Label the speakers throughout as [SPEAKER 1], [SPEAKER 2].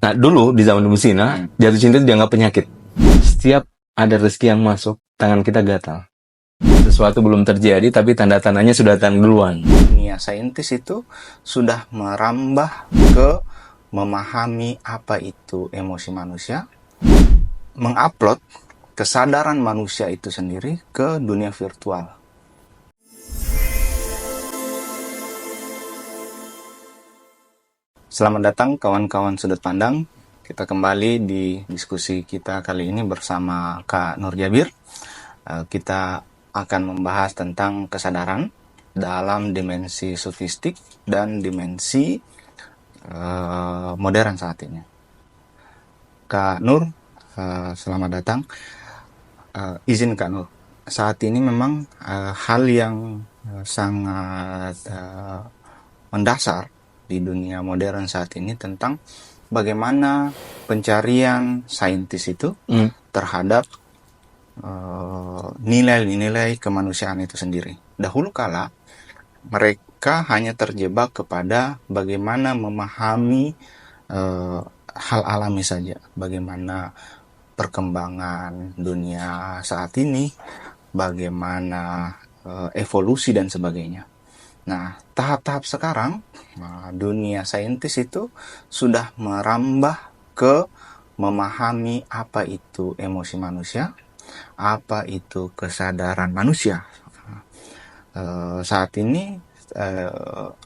[SPEAKER 1] Nah, dulu di zaman Ibu Sina, jatuh cinta itu dianggap penyakit. Setiap ada rezeki yang masuk, tangan kita gatal. Sesuatu belum terjadi, tapi tanda-tandanya sudah datang duluan.
[SPEAKER 2] Dunia saintis itu sudah merambah ke memahami apa itu emosi manusia, mengupload kesadaran manusia itu sendiri ke dunia virtual. Selamat datang kawan-kawan sudut pandang. Kita kembali di diskusi kita kali ini bersama Kak Nur Jabir. Kita akan membahas tentang kesadaran dalam dimensi sofistik dan dimensi modern saat ini. Kak Nur, selamat datang. Izin Kak Nur, saat ini memang hal yang sangat mendasar di dunia modern saat ini tentang bagaimana pencarian saintis itu terhadap nilai-nilai kemanusiaan itu sendiri. Dahulu kala mereka hanya terjebak kepada bagaimana memahami hal alami saja, bagaimana perkembangan dunia saat ini, bagaimana evolusi dan sebagainya. Nah, tahap-tahap sekarang dunia saintis itu sudah merambah ke memahami apa itu emosi manusia, apa itu kesadaran manusia. Saat ini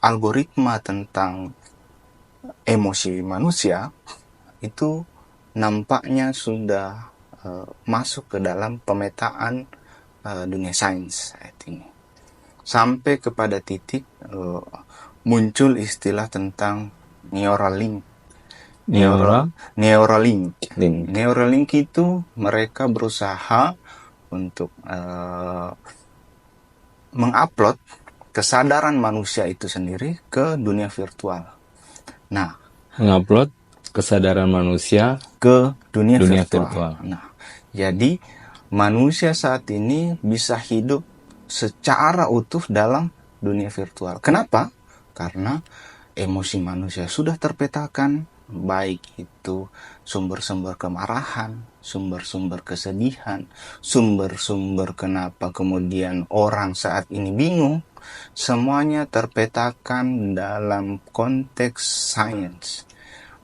[SPEAKER 2] algoritma tentang emosi manusia itu nampaknya sudah masuk ke dalam pemetaan dunia sains saat ini. Sampai kepada titik muncul istilah tentang Neuralink. Neuralink itu mereka berusaha untuk mengupload kesadaran manusia itu sendiri ke dunia virtual. Nah,
[SPEAKER 1] Mengupload kesadaran manusia
[SPEAKER 2] ke dunia
[SPEAKER 1] virtual.
[SPEAKER 2] Nah, jadi manusia saat ini bisa hidup secara utuh dalam dunia virtual. Kenapa? Karena emosi manusia sudah terpetakan, baik itu sumber-sumber kemarahan, sumber-sumber kesedihan, sumber-sumber kenapa kemudian orang saat ini bingung, semuanya terpetakan dalam konteks sains.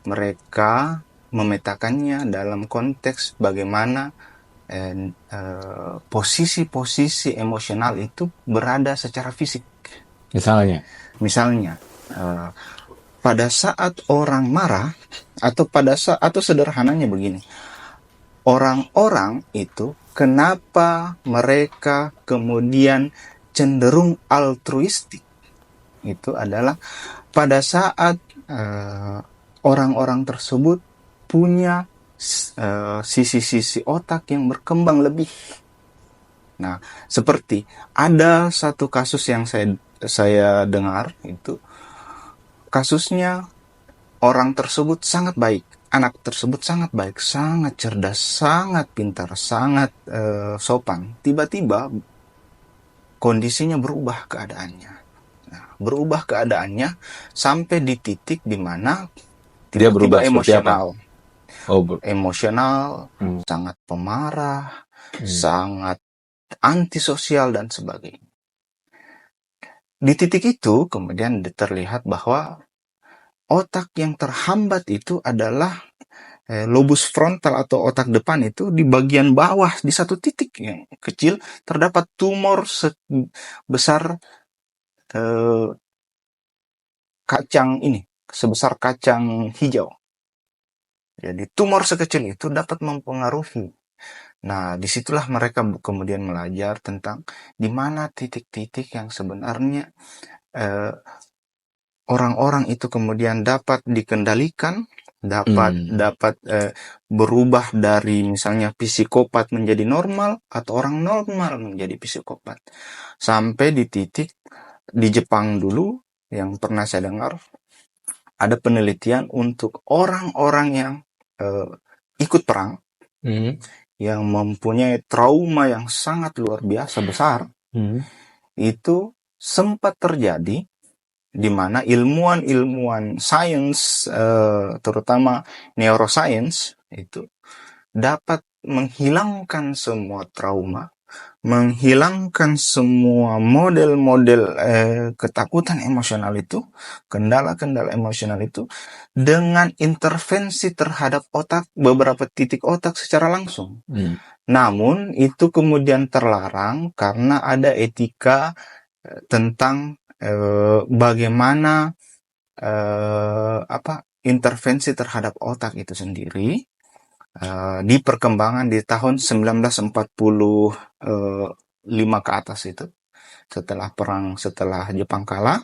[SPEAKER 2] Mereka memetakannya dalam konteks bagaimana posisi-posisi emosional itu berada secara fisik. Misalnya, pada saat orang marah atau sederhananya begini, orang-orang itu kenapa mereka kemudian cenderung altruistik? Itu adalah pada saat orang-orang tersebut punya sisi-sisi otak yang berkembang lebih. Nah, seperti ada satu kasus yang saya dengar, itu kasusnya orang tersebut sangat baik, anak tersebut sangat baik, sangat cerdas, sangat pintar, sangat sopan. Tiba-tiba kondisinya berubah keadaannya. Nah, berubah keadaannya sampai di titik di mana
[SPEAKER 1] dia berubah
[SPEAKER 2] emosional. Emosional, sangat pemarah, sangat antisosial dan sebagainya. Di titik itu kemudian terlihat bahwa otak yang terhambat itu adalah lobus frontal atau otak depan itu di bagian bawah, di satu titik yang kecil terdapat tumor sebesar sebesar kacang hijau. Jadi tumor sekecil itu dapat mempengaruhi. Nah, disitulah mereka kemudian belajar tentang di mana titik-titik yang sebenarnya orang-orang itu kemudian dapat dikendalikan, dapat berubah dari misalnya psikopat menjadi normal atau orang normal menjadi psikopat. Sampai di titik di Jepang dulu yang pernah saya dengar, ada penelitian untuk orang-orang yang ikut perang, yang mempunyai trauma yang sangat luar biasa besar, itu sempat terjadi di mana ilmuwan sains, terutama neuroscience, itu dapat menghilangkan semua trauma, menghilangkan semua model-model ketakutan emosional itu, kendala-kendala emosional itu, dengan intervensi terhadap otak, beberapa titik otak secara langsung. Namun itu kemudian terlarang karena ada etika tentang bagaimana intervensi terhadap otak itu sendiri di perkembangan di tahun 1945 ke atas itu, setelah Jepang kalah,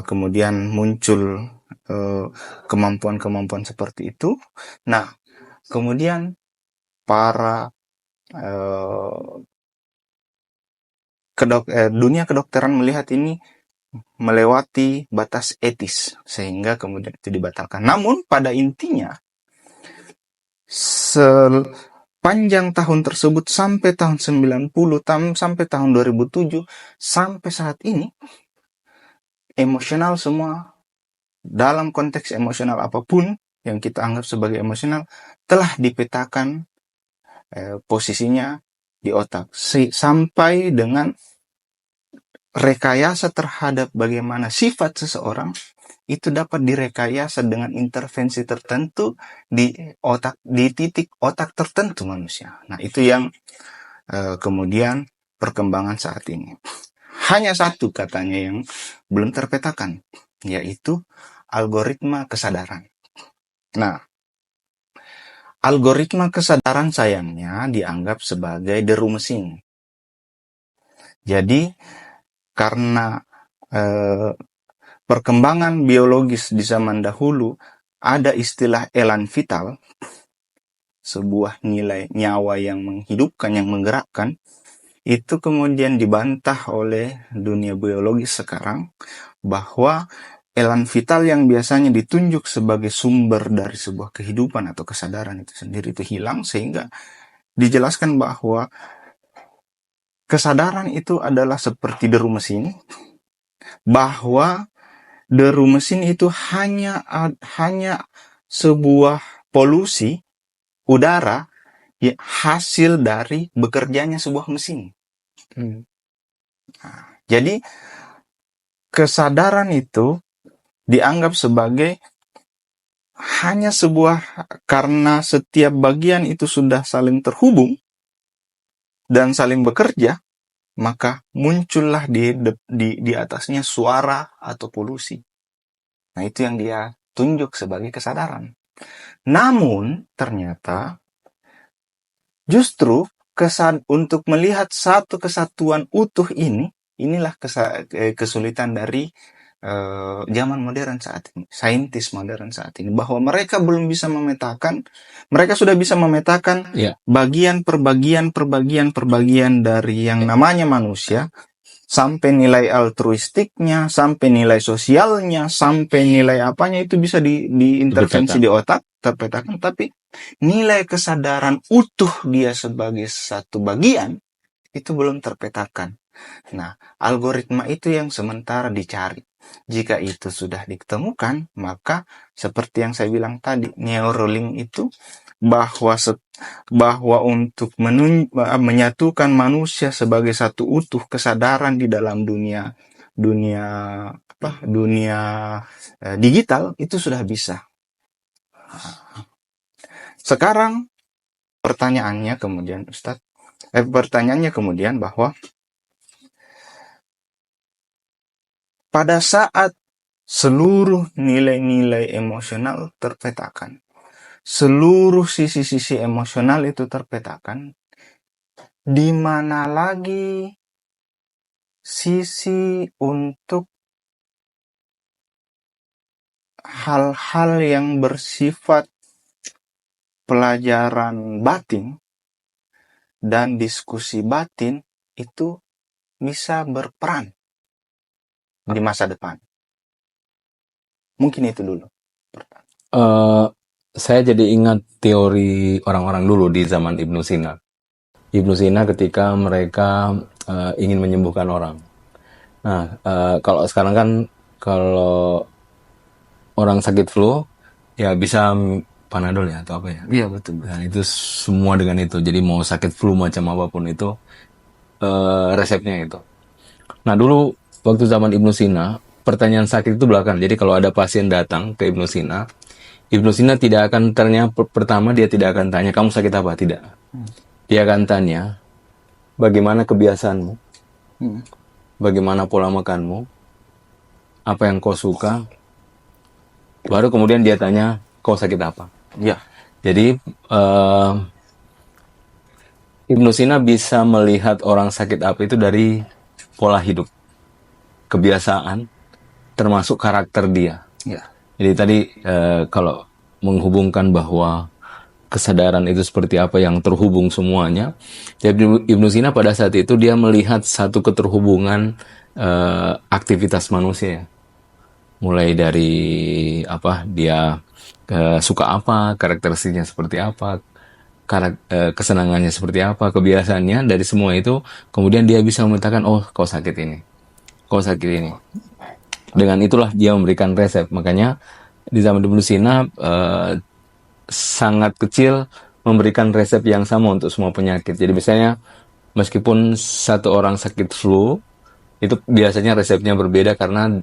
[SPEAKER 2] kemudian muncul kemampuan-kemampuan seperti itu. Nah, kemudian para dunia kedokteran melihat ini melewati batas etis, sehingga kemudian itu dibatalkan. Namun pada intinya, sepanjang tahun tersebut sampai tahun 90, sampai tahun 2007, sampai saat ini, emosional semua, dalam konteks emosional apapun yang kita anggap sebagai emosional, telah dipetakan posisinya di otak. Sampai dengan rekayasa terhadap bagaimana sifat seseorang itu dapat direkayasa dengan intervensi tertentu di otak, di titik otak tertentu manusia. Nah, itu yang kemudian perkembangan saat ini. Hanya satu katanya yang belum terpetakan, yaitu algoritma kesadaran. Nah, algoritma kesadaran sayangnya dianggap sebagai deru mesin. Jadi karena perkembangan biologis di zaman dahulu ada istilah elan vital, sebuah nilai nyawa yang menghidupkan, yang menggerakkan, itu kemudian dibantah oleh dunia biologis sekarang bahwa elan vital yang biasanya ditunjuk sebagai sumber dari sebuah kehidupan atau kesadaran itu sendiri itu hilang, sehingga dijelaskan bahwa kesadaran itu adalah seperti deru mesin, bahwa deru mesin itu hanya sebuah polusi udara ya, hasil dari bekerjanya sebuah mesin. Jadi kesadaran itu dianggap sebagai hanya sebuah, karena setiap bagian itu sudah saling terhubung dan saling bekerja, maka muncullah di atasnya suara atau polusi. Nah, itu yang dia tunjuk sebagai kesadaran. Namun ternyata justru untuk melihat satu kesatuan utuh ini, inilah kesulitan dari zaman modern saat ini, saintis modern saat ini, bahwa mereka belum bisa memetakan, mereka sudah bisa memetakan bagian per bagian dari yang namanya manusia, sampai nilai altruistiknya, sampai nilai sosialnya, sampai nilai apanya itu bisa diintervensi di otak, terpetakan, tapi nilai kesadaran utuh dia sebagai satu bagian itu belum terpetakan. Nah, algoritma itu yang sementara dicari. Jika itu sudah ditemukan, maka seperti yang saya bilang tadi, Neuralink itu bahwa untuk menyatukan manusia sebagai satu utuh kesadaran di dalam dunia digital itu sudah bisa. Sekarang pertanyaannya kemudian bahwa pada saat seluruh nilai-nilai emosional terpetakan, seluruh sisi-sisi emosional itu terpetakan, di mana lagi sisi untuk hal-hal yang bersifat pelajaran batin dan diskusi batin itu bisa berperan di masa depan? Mungkin itu dulu.
[SPEAKER 1] Saya jadi ingat teori orang-orang dulu di zaman Ibnu Sina. Ibnu Sina ketika mereka ingin menyembuhkan orang. Nah, kalau sekarang kan kalau orang sakit flu ya bisa Panadol ya atau apa ya.
[SPEAKER 2] Iya, betul.
[SPEAKER 1] Dan itu semua dengan itu. Jadi mau sakit flu macam apapun itu resepnya itu. Nah dulu waktu zaman Ibnu Sina, pertanyaan sakit itu belakang. Jadi kalau ada pasien datang ke Ibnu Sina tidak akan tanya pertama, dia tidak akan tanya kamu sakit apa, tidak. Dia akan tanya bagaimana kebiasaanmu,
[SPEAKER 2] Hmm.
[SPEAKER 1] bagaimana pola makanmu, apa yang kau suka, baru kemudian dia tanya kau sakit apa.
[SPEAKER 2] Ya.
[SPEAKER 1] Jadi Ibnu Sina bisa melihat orang sakit apa itu dari pola hidup, kebiasaan, termasuk karakter dia.
[SPEAKER 2] Ya.
[SPEAKER 1] Jadi tadi kalau menghubungkan bahwa kesadaran itu seperti apa yang terhubung semuanya, jadi Ibnu Sina pada saat itu dia melihat satu keterhubungan aktivitas manusia, mulai dari apa dia suka apa, karakteristiknya seperti apa, kesenangannya seperti apa, kebiasaannya, dari semua itu kemudian dia bisa memetakan, oh kau sakit ini, kau sakit ini. Dengan itulah dia memberikan resep. Makanya di zaman Ibnu Sina sangat kecil memberikan resep yang sama untuk semua penyakit. Jadi misalnya meskipun satu orang sakit flu, itu biasanya resepnya berbeda karena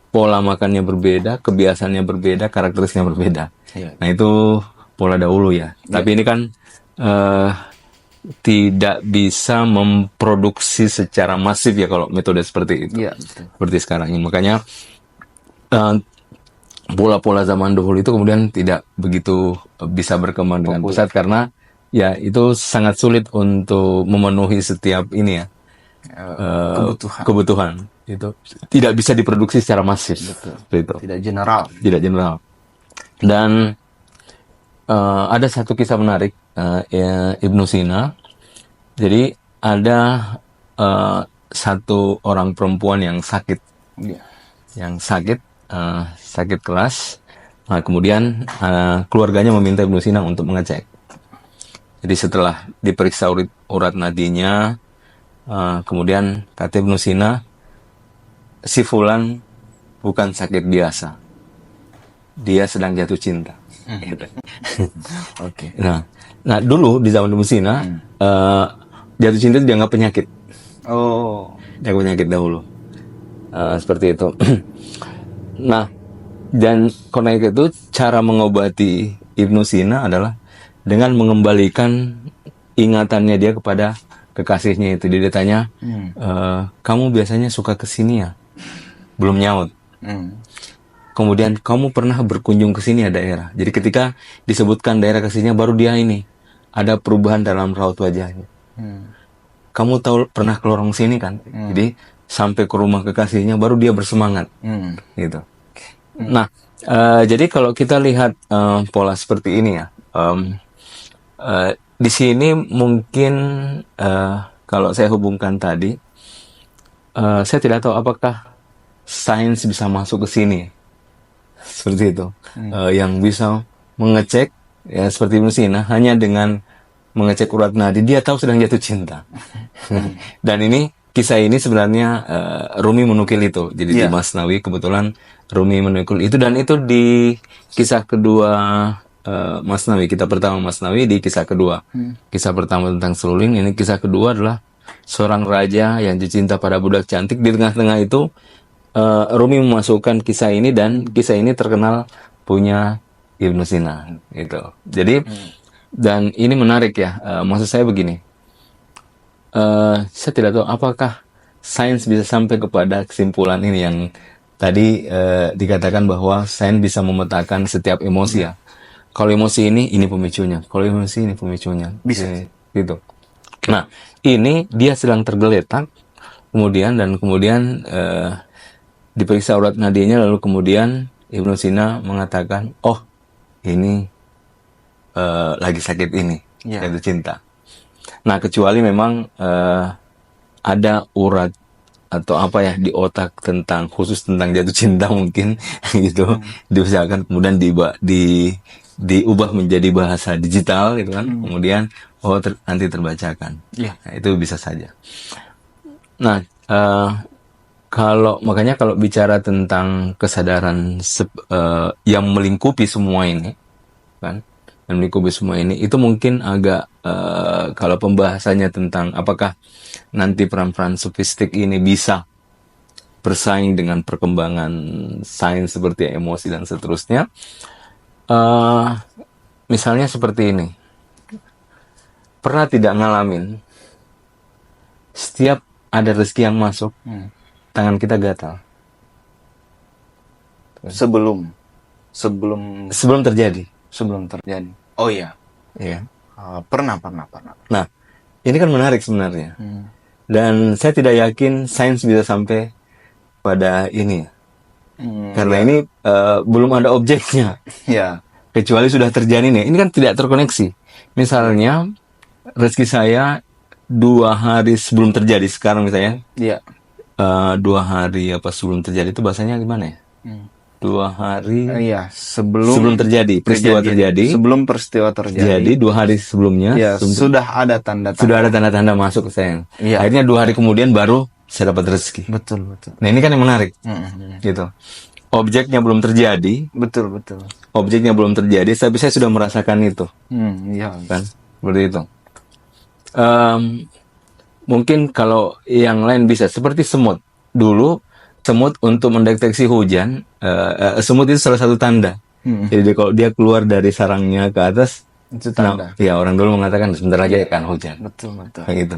[SPEAKER 1] pola makannya berbeda, kebiasaannya berbeda, karakteristiknya berbeda.
[SPEAKER 2] Iya.
[SPEAKER 1] Nah itu pola dahulu ya. Tapi ini kan tidak bisa memproduksi secara masif ya kalau metode seperti itu.
[SPEAKER 2] Iya, betul.
[SPEAKER 1] Seperti sekarang ini. Makanya pola-pola zaman dahulu itu kemudian tidak begitu bisa berkembang dengan pesat karena ya itu sangat sulit untuk memenuhi setiap ini ya kebutuhan itu tidak bisa diproduksi secara masif. Seperti itu.
[SPEAKER 2] Tidak general.
[SPEAKER 1] Tidak general. Dan ada satu kisah menarik Ibnu Sina. Jadi ada satu orang perempuan yang sakit,
[SPEAKER 2] Iya.
[SPEAKER 1] sakit keras. Nah, kemudian keluarganya meminta Ibnu Sina untuk mengecek. Jadi setelah diperiksa urat nadinya, kemudian kata Ibnu Sina, si Fulan bukan sakit biasa, dia sedang jatuh cinta.
[SPEAKER 2] Oke.
[SPEAKER 1] Nah dulu di zaman Ibnu Sina jatuh cinta itu dianggap penyakit.
[SPEAKER 2] Oh.
[SPEAKER 1] Dianggap penyakit dahulu. Seperti itu. Nah, dan karena itu cara mengobati Ibnu Sina adalah dengan mengembalikan ingatannya dia kepada kekasihnya itu. Dia tanya, kamu biasanya suka kesini ya? Belum nyaut. Kemudian kamu pernah berkunjung ke sini ya daerah. Jadi ketika disebutkan daerah kesininya baru dia ini ada perubahan dalam raut wajahnya. Kamu tahu pernah ke lorong sini kan? Jadi sampai ke rumah kekasihnya baru dia bersemangat. Gitu. Nah, jadi kalau kita lihat pola seperti ini ya, di sini mungkin kalau saya hubungkan tadi, saya tidak tahu apakah sains bisa masuk ke sini. Seperti itu, yang bisa mengecek ya seperti Ibnu Sina hanya dengan mengecek urat nadi dia tahu sedang jatuh cinta. Dan ini kisah ini sebenarnya Rumi menukil itu. Jadi di Masnawi kebetulan Rumi menukil itu, dan itu di kisah kedua Masnawi. Kita pertama Masnawi, di kisah kedua. Kisah pertama tentang seruling, ini kisah kedua adalah seorang raja yang jatuh cinta pada budak cantik. Di tengah-tengah itu Rumi memasukkan kisah ini, dan kisah ini terkenal punya Ibnu Sina gitu. Jadi dan ini menarik ya, maksud saya begini, saya tidak tahu apakah sains bisa sampai kepada kesimpulan ini yang tadi dikatakan bahwa sains bisa memetakan setiap emosi ya. Kalau emosi ini pemicunya, kalau emosi ini pemicunya,
[SPEAKER 2] Bisa.
[SPEAKER 1] gitu. Nah ini dia sedang tergeletak, kemudian diperiksa urat nadinya, lalu kemudian Ibnu Sina mengatakan, oh ini lagi sakit ini, jatuh cinta. Nah kecuali memang ada urat atau apa ya di otak khusus tentang jatuh cinta mungkin gitu, diusahakan kemudian diubah menjadi bahasa digital gitu kan, kemudian nanti terbacakan. Nah, itu bisa saja. Nah makanya kalau bicara tentang kesadaran yang melingkupi semua ini, kan, yang melingkupi semua ini, itu mungkin agak kalau pembahasannya tentang apakah nanti peran-peran sofistik ini bisa bersaing dengan perkembangan sains seperti emosi dan seterusnya. Misalnya seperti ini, pernah tidak ngalamin setiap ada rezeki yang masuk, tangan kita gatal
[SPEAKER 2] Sebelum
[SPEAKER 1] terjadi.
[SPEAKER 2] terjadi. Oh iya.
[SPEAKER 1] Iya.
[SPEAKER 2] Pernah.
[SPEAKER 1] Nah, ini kan menarik sebenarnya. Dan saya tidak yakin sains bisa sampai pada ini. Karena ini belum ada objeknya.
[SPEAKER 2] Ya.
[SPEAKER 1] Kecuali sudah terjadi nih. Ini kan tidak terkoneksi. Misalnya, rezeki saya 2 hari sebelum terjadi. Sekarang misalnya,
[SPEAKER 2] Iya.
[SPEAKER 1] 2 hari apa sebelum terjadi itu bahasanya gimana ya? 2 hari
[SPEAKER 2] Iya,
[SPEAKER 1] sebelum terjadi, peristiwa terjadi.
[SPEAKER 2] Sebelum peristiwa terjadi.
[SPEAKER 1] Jadi 2 hari sebelumnya
[SPEAKER 2] Ya, sudah ada tanda-tanda.
[SPEAKER 1] sudah ada tanda-tanda masuk ke saya.
[SPEAKER 2] Iya.
[SPEAKER 1] Akhirnya 2 hari kemudian baru saya dapat rezeki.
[SPEAKER 2] Betul.
[SPEAKER 1] Nah ini kan yang menarik, gitu. Objeknya belum terjadi,
[SPEAKER 2] Betul.
[SPEAKER 1] tapi saya sudah merasakan itu,
[SPEAKER 2] Iya.
[SPEAKER 1] kan? Seperti itu. Mungkin kalau yang lain bisa seperti semut. Dulu semut untuk mendeteksi hujan, semut itu salah satu tanda. Jadi kalau dia keluar dari sarangnya ke atas,
[SPEAKER 2] Itu tanda.
[SPEAKER 1] ya orang dulu mengatakan sebentar lagi akan hujan.
[SPEAKER 2] Betul.
[SPEAKER 1] Kayak gitu.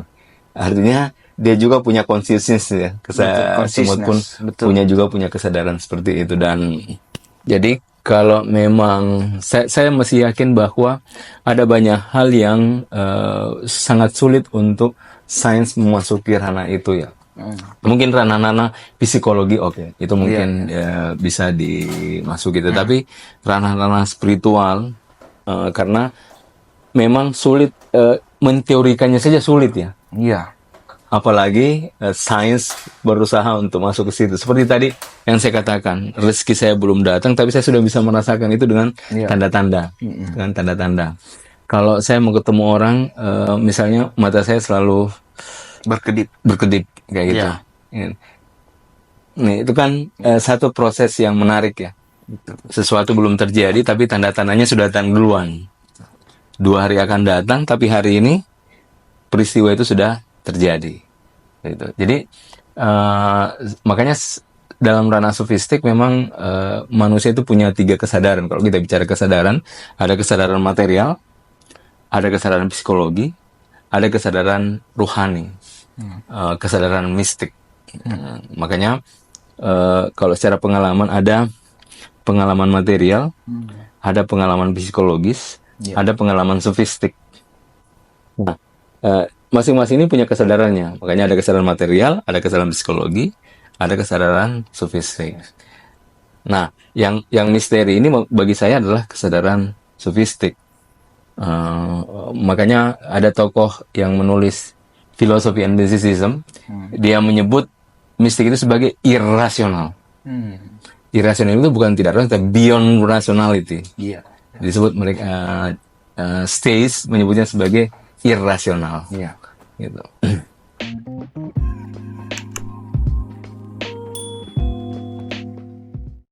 [SPEAKER 1] Artinya dia juga punya consciousness ya. Semut pun
[SPEAKER 2] Betul.
[SPEAKER 1] punya kesadaran seperti itu. Dan jadi kalau memang saya masih yakin bahwa ada banyak hal yang sangat sulit untuk sains memasuki ranah itu ya. Mungkin ranah-ranah psikologi oke, itu mungkin bisa dimasuki. Tapi ranah-ranah spiritual karena memang sulit, menteorikannya saja sulit ya.
[SPEAKER 2] Iya.
[SPEAKER 1] Apalagi sains berusaha untuk masuk ke situ. Seperti tadi yang saya katakan, rezeki saya belum datang, tapi saya sudah bisa merasakan itu dengan tanda-tanda. Dengan tanda-tanda. Kalau saya mau ketemu orang, misalnya mata saya selalu berkedip kayak gitu. Nih, itu kan satu proses yang menarik ya. Sesuatu belum terjadi, tapi tanda-tandanya sudah datang duluan. 2 hari akan datang, tapi hari ini peristiwa itu sudah terjadi. Gitu. Jadi makanya dalam ranah sofistik memang manusia itu punya 3 kesadaran. Kalau kita bicara kesadaran, ada kesadaran material, ada kesadaran psikologi, ada kesadaran ruhani, kesadaran mistik. Makanya kalau secara pengalaman ada pengalaman material, ada pengalaman psikologis, ada pengalaman sofistik. Nah, masing-masing ini punya kesadarannya. Makanya ada kesadaran material, ada kesadaran psikologi, ada kesadaran sofistik. Nah, yang misteri ini bagi saya adalah kesadaran sofistik. Makanya ada tokoh yang menulis Philosophy and Mysticism, dia menyebut mistik itu sebagai irrasional. Irrasional itu bukan tidak rasional, tapi beyond rationality. Disebut mereka stage menyebutnya sebagai irrasional. Gitu.